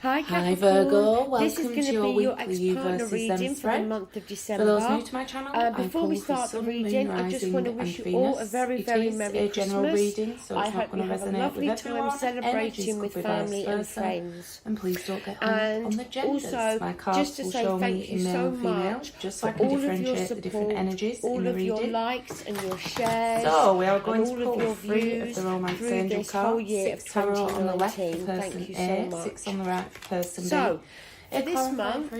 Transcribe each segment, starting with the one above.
Hi Capricorn, Virgo, welcome this is going to be your ex-partner reading for the month of December. For those new to my channel, before we start the reading, I just want to wish you all a very, very Merry Christmas. Reading, so I hope you have a lovely time celebrating with family and friends. And please don't get on the genders. Also, my cards just to will say show thank me you so much just so I for can all of your differentiate the different support, energies all in the of your reading. likes and your shares, So we are going and to all pull of your 3 of the Romance through Angel this whole cards. year 6 of tarot on the left for 2019. person Thank you A, so much. 6 on the right for person B. So, for this month,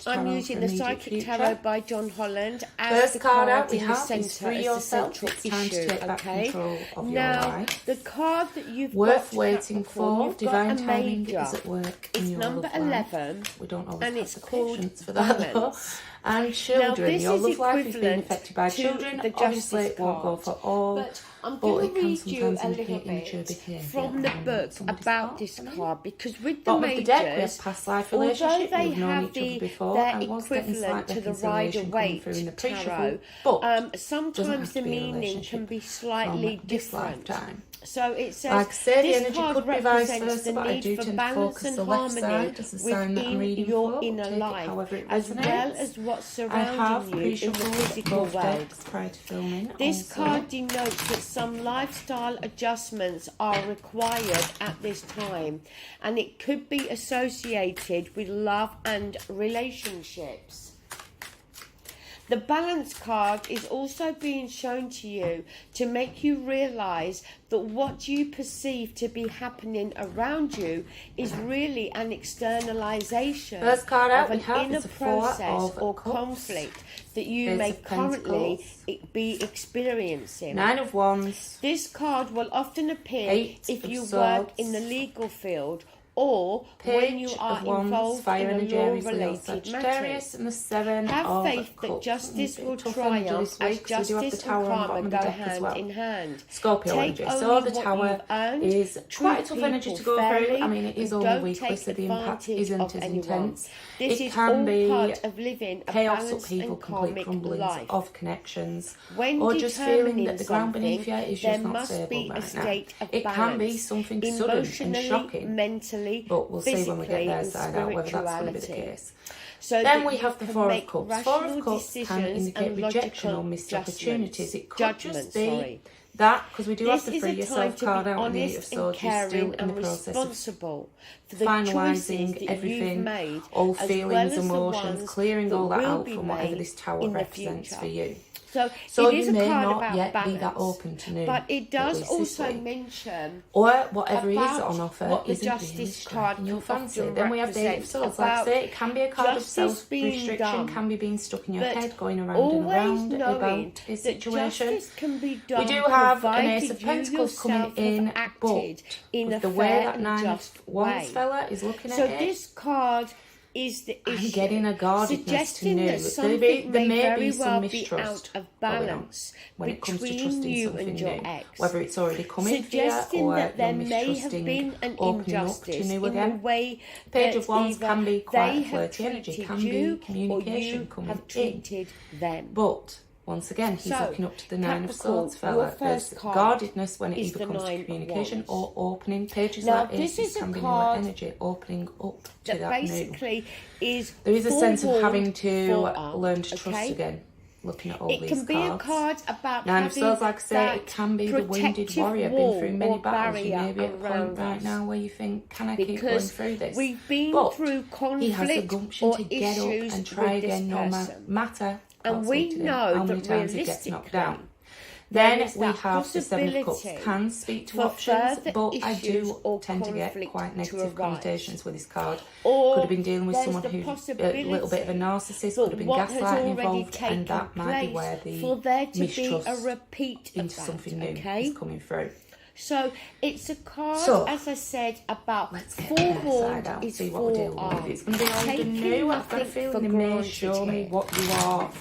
I'm using the Psychic Tarot by John Holland as First the card card out we in the have is centre, free as the yourself. central It's time to issue. take back control of your Now, life. the card that you've Worth got, waiting Capricorn, for. you've Divine got a timing major. is at work in It's your number love life. 11, We don't always and have it's the called patience for that though. Balance. And children, this your is love life is being equivalent affected by to children. the Obviously, Justice it won't go card. for all, But I'm but going it to can read you a sometimes little indicate immature bit behaviour from the on book somebody's about part. this card, because with the Bottom of the deck, we have majors, past life although relationship. they We've known have each other before. their I was getting equivalent slight to the reconciliation coming Rider-Waite through in the tarot, pre-shuffle, but sometimes the be a meaning relationship can be slightly from this different. lifetime. So it says, Like I say, the this energy card could be vice represents versa, the but I need do for tend to balance focus and the left harmony side as the sign that I'm within reading your for. inner Take it life, however it as resonates. well as what's I have surrounding you in the pre-shuffled physical both world. decks prior to filming. This also. card denotes that some lifestyle adjustments are required at this time, and it could be associated with love and relationships. The balance card is also being shown to you to make you realise that what you perceive to be happening around you is really an externalisation of an inner process or conflict that you may currently be experiencing. 9 of Wands. This card will often appear if you work in the legal field or when you are involved in a law-related matters. And the 7 Have of faith that Cups. justice will triumph, as justice and karma go hand in hand. Scorpio energy. So the Tower is quite a tough energy to go through. I mean, it is only weekly, so the impact isn't as intense. It can be chaos, upheaval, complete crumbling of connections, or just feeling that the ground beneath you is just not stable right now. It can be something sudden and shocking, mentally, but we'll see when we get there side out whether that's going to be the case. So then we have the 4 of Cups. 4 of Cups can indicate rejection or missed opportunities. It could just be that, because we do have the Free Yourself card out and the 8 of Swords. You're still in the process of finalising everything, all feelings, emotions, clearing all that out from whatever this Tower represents for you. So you may not yet be that open to new, but it does also mention, or whatever is on offer what the isn't really Justice card striking your fancy. often Then we have the 8 of Swords. Like I say, it can be a card of self-restriction, can be being stuck in your head, going around and around about a situation. We do have an Ace of Pentacles coming in, but with the way that 9 of Wands fella is looking at it, so this card is the issue, I'm getting a guardedness to new. That something there may very be some well mistrust be out of balance when it comes to between trusting you something and your new, ex, whether it's already coming for you or that there you're may have mistrusting been an opening up to injustice new in again. the way Page that of Wands can be quite a flirty energy, treated can you be communication or you coming have treated in. them. But once again, he's looking up to the 9 of Swords fella. There's guardedness when it either comes to communication or opening. Pages like Aces can be new energy, opening up to that new. There is a sense of having to learn to trust again. Looking at all these cards. It can be a card about 9 of Swords, like I say, it can be the wounded warrior, been through many battles. You may be at a point right now where you think, can I keep going through this? We've been through conflict, he has the gumption to get up and try again, no matter. And we know how many times he gets knocked down. Then we have the 7 of Cups. Can speak to options, but I do tend to get quite negative connotations with this card. Could have been dealing with someone who's a little bit of a narcissist, could have been gaslighting involved, and that might be where the mistrust into something new is coming through. So it's a card, as I said, about forewarned is forearmed. It's going to be old and new. I've got a feeling they may show me what you are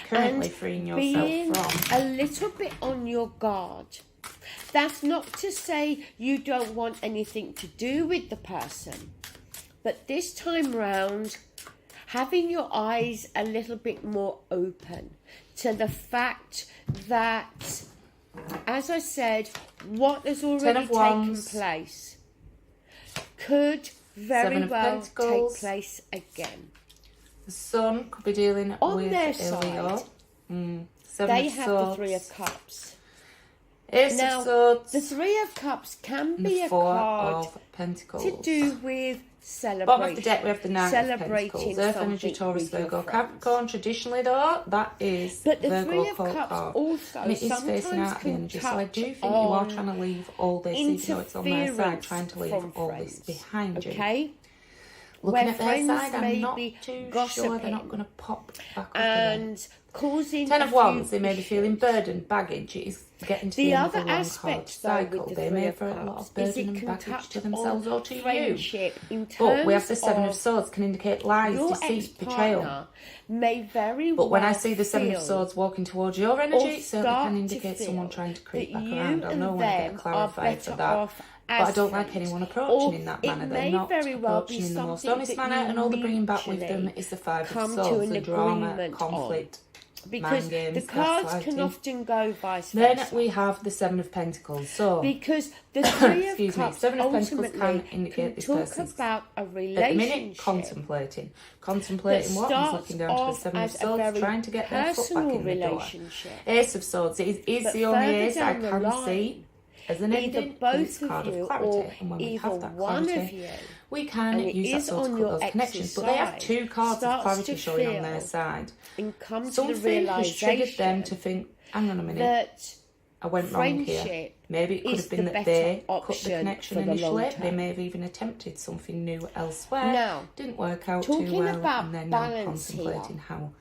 currently freeing yourself from. A little bit on your guard. That's not to say you don't want anything to do with the person, but this time round, having your eyes a little bit more open to the fact that, as I said, what has already taken place could very well take place again. The Sun could be dealing on with their side. They have the Three of Cups. Ace of Swords. The Three of Cups can be a Four card of Pentacles. to do with celebration. Bottom of the deck we have the Nine of Pentacles. Earth energy, Taurus, Virgo, Capricorn. Traditionally though, that is but the Virgo Three of Cups also and it is facing out the energy. So I do think you are trying to leave all this, even though it's on their side, trying to leave all this behind you. Okay. Looking at their side, I'm not too sure they're not going to pop back up again. Causing Ten of Wands, they may be feeling burdened, baggage. It is getting to the end of the long card cycle. They may have a lot of burden and baggage to themselves or to you. But we have the Seven of Swords, can indicate lies, deceit, betrayal. May very but when I see the Seven of Swords walking towards your energy, it certainly can indicate someone trying to creep back around. I know when I get clarified for that. But I don't like anyone approaching in that manner. They're not approaching in the most honest manner, and all they're bringing back with them is the Five of Swords, the drama, conflict, because mind games, the cards can often go vice versa. Then we have the Seven of Pentacles. So because the Three of Cups Seven of Pentacles can indicate this person's about a relationship. At the minute, contemplating what he's looking down to the Seven of Swords, trying to get their foot back in the door. Ace of Swords is the only ace I can see as an ending in this card of clarity, and when we have that clarity, we can use that sword to cut those connections. But they have two cards of clarity showing on their side. Something has triggered them to think, hang on a minute, I went wrong here. Maybe it could have been that they cut the connection initially. They may have even attempted something new elsewhere. Now, didn't work out too well, and they're now contemplating how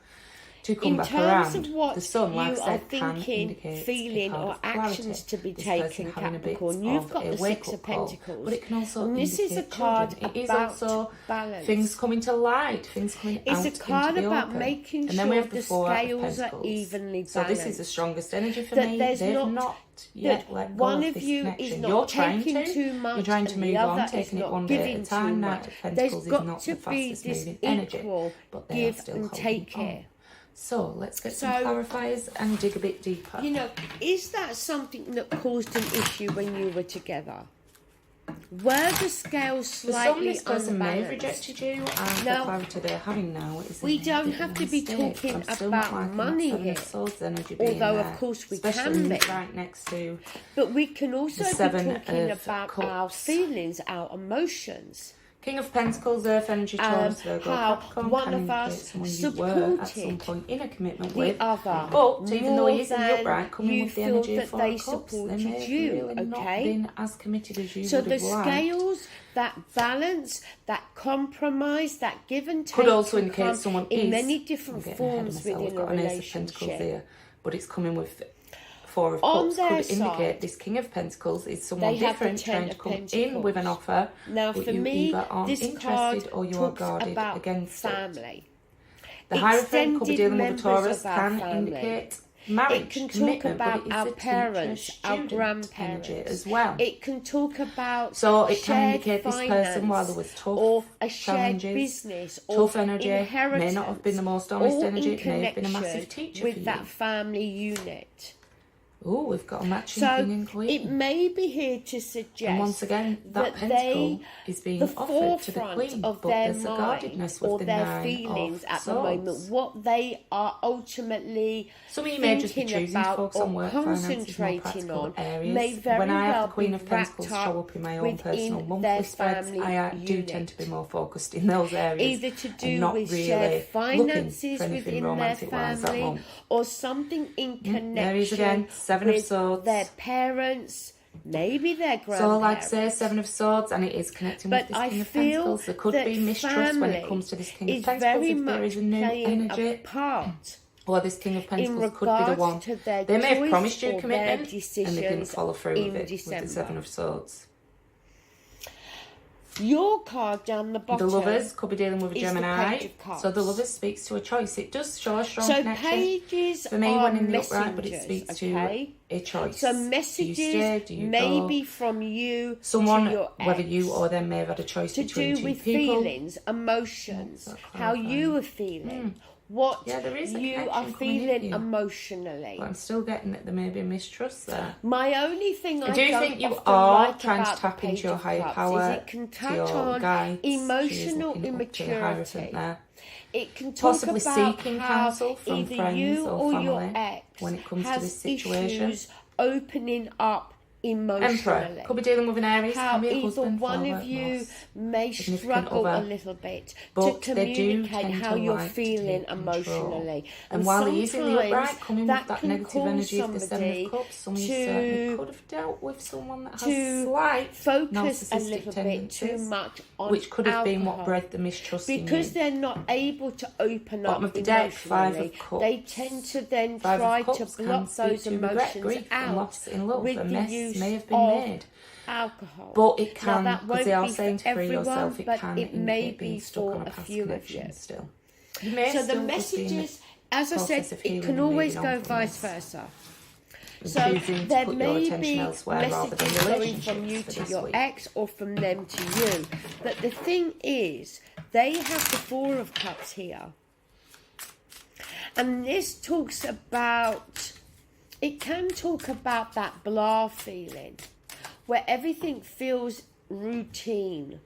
to come back around. The Sun, like I said, can indicate feeling or actions to be taken, Capricorn. You've got the Six of Pentacles, but it can also and this is a card it is also balance. Things coming to light, things coming out into the open. It's a card about making sure the scales are evenly balanced. So this is the strongest energy for me. They've not yet let go of this connection. You're trying to. You're trying to move on, taking it one day at a time. Knight of Pentacles is not the fastest moving energy, but they are still holding on. So let's get some clarifiers and dig a bit deeper. You know, is that something that caused an issue when you were together? Were the scales slightly this person may have rejected you, and the clarity they're having now is we don't have to be talking about money here, although of course we can be right next to, but we can also be talking about our feelings, our emotions. King of Pentacles, Earth energy, Taurus, Virgo, Capricorn, one of us supported at some point in a commitment with, other, but even though he is in the upright, coming with the energy of Four they of Cups, supported they may have you, really not been as committed as you so would have liked. So the scales, that balance, that compromise, that give and take could also indicate someone in many different forms within a relationship. Here, but it's coming with Four of Cups, could indicate this King of Pentacles is someone different trying to come in with an offer. Now, for me, either aren't interested or you are guarded against family. The Hierophant could be dealing with a Taurus, can indicate marriage, it can talk about our parents, our grandparents as well. It can talk about so it can indicate this person while there was tough, or a shared business, or tough energy, may not have been the most honest energy, it may have been a massive teacher with for that family unit. Oh, we've got a matching king and queen. It may be here to suggest and once again, that pentacle is being offered to the queen, of but their there's a mind guardedness with or the their Nine feelings of at the Swords. moment, what they are ultimately some of you may just be choosing to focus on work, finances, more practical areas. May very when I have well the Queen of Pentacles show up in my own personal monthly spreads, I do tend to be more focused in those areas. Either to do and not with really shared finances within their family, or something in connection there is again, Seven of Swords. Their parents, maybe their grandparents. So, like I say, Seven of Swords, and it is connecting with this King of Pentacles. There could be mistrust when it comes to this King of Pentacles if there is a new energy. Or this King of Pentacles could be the one. They may have promised you commitment and they didn't follow through with it with the Seven of Swords. Your card down the bottom. The Lovers could be dealing with a Gemini. So the Lovers speaks to a choice. It does show a strong connection. Pages for me when in the upright, but it speaks to a choice. So messages do you stay, do you maybe go? From you someone, to your ex, whether you or them may have had a choice to between do two with people. Feelings, emotions, how you are feeling. what you are feeling emotionally. But I'm still getting that there may be mistrust there. My only thing I do think you are trying to tap into your higher power, it can touch on emotional immaturity. It can talk possibly about seeking how counsel from either friends you or family your ex when it comes to has this situation. issues opening up emotionally. Emperor could be dealing with an Aries, can be a husband, one father, of you boss, may struggle a little bit to communicate how you're feeling emotionally. And while he is in the upright, coming with that negative energy of the Seven of Cups, some of you certainly could have dealt with someone that has slight focus a little bit too much on which could have been what bred the mistrust because they're not able to open up emotionally. They tend to then try to block those emotions out with the use may have been made. Alcohol. But it can, because they are be saying to free yourself, it may be for a few of you. Still. So the messages, as I said, it can always go vice versa. So there may be messages going from you to your ex or from them to you. But the thing is, they have the Four of Cups here. And this talks about... It can talk about that blah feeling, where everything feels routine,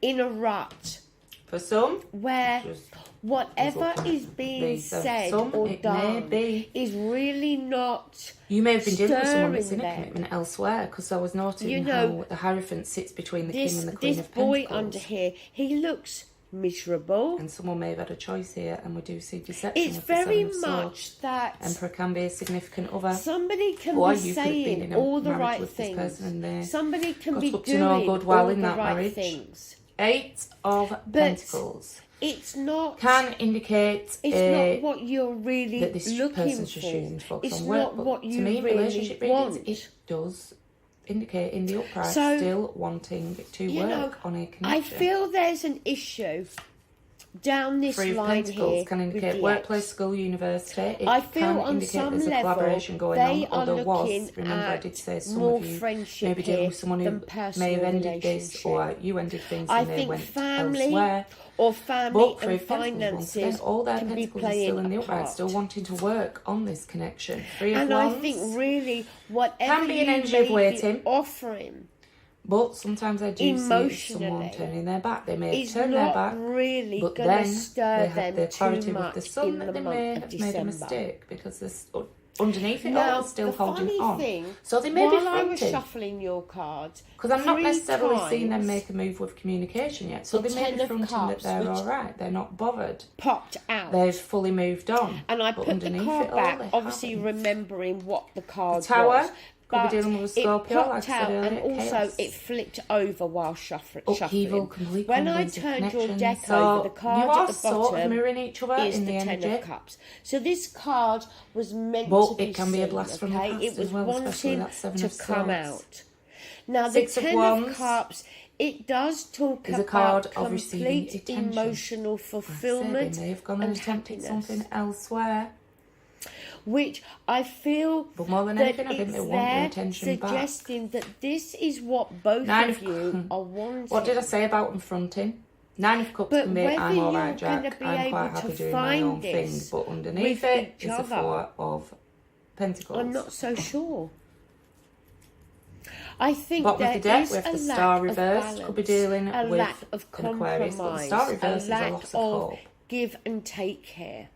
in a rut. For some, where whatever is being said or done is really not. You may have been dealing with someone that's in a commitment elsewhere, because I was noting how the Hierophant sits between the King and the Queen of Pentacles. This boy under here, he looks miserable, and someone may have had a choice here, and we do see deception. It's very much that Emperor can be a significant other. Somebody can be saying all the right things. Somebody can be doing all the right things. Eight of Pentacles. It's not. Can indicate. It's not what you're really that this looking for. It's on not work, what you to me, really relationship want. Readings, it does indicate in the upright still wanting to work on a connection. I feel there's an issue down this line here. Can indicate workplace, school, university. It I feel can on indicate some there's a level collaboration going they on. are looking Remember, I at did say some more of you friendship maybe dealing with someone who may have ended this, or you ended things and they went elsewhere. Or family and finances all their can be playing still in the upright, still wanting to work on this connection. Three of Wands, I think really whatever can be an energy of waiting, offering. But sometimes I do see someone turning their back. They may have turned their back, really but then stir they have their clarity with the sun in that the they may have made a mistake, because there's underneath it all, still holding on. So they may be fronting. While I was shuffling your cards, because I'm not necessarily seeing them make a move with communication yet. So they may be fronting that they're all right. They're not bothered. Popped out. They've fully moved on. And I put the card back, obviously remembering what the card was. Tower. Could be dealing with a Scorpio, like I said earlier, and also it flipped over while shuffling. When I turned your deck over, the card at the bottom mirroring each other is in the Ten of Cups. So this card was meant to be it can be a blast from the past it was wanting to come out. Now the Six of Ten Wands of Cups, it does talk about complete emotional fulfillment they may have gone and attempted something elsewhere. Which I feel but more than anything, I think they want their attention suggesting that this is what both of you are wanting. What did I say about confronting? Nine of Cups can be, I'm alright, Jack, I'm quite happy doing my own thing, but underneath it is the Four of Pentacles. I'm not so sure. I think but with the deck, with the Star reversed, balance, could be dealing with lack of compromise, but the Star reversed is a loss of hope. Give and take here.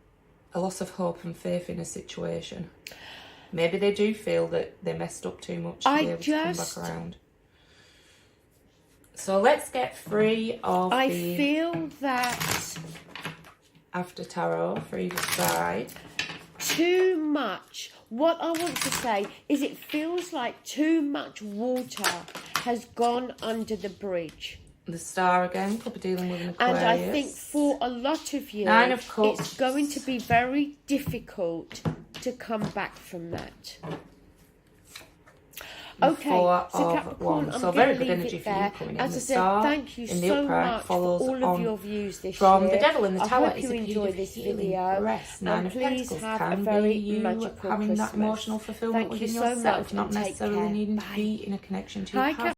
A loss of hope and faith in a situation. Maybe they do feel that they messed up too much to be able to come back around. So let's get free of I feel that after tarot for either side. Too much. What I want to say is it feels like too much water has gone under the bridge. The Star again, could be dealing with an Aquarius. And I think for a lot of you, Nine of Cups. It's going to be very difficult to come back from that. Okay, so Capricorn, I'm going to leave it there. As I said, thank you so much for all of your views this year. The Devil in the Tower, I hope you enjoy this video. And please have a very magical having Christmas. that emotional fulfillment within yourself, not necessarily needing to be in a connection to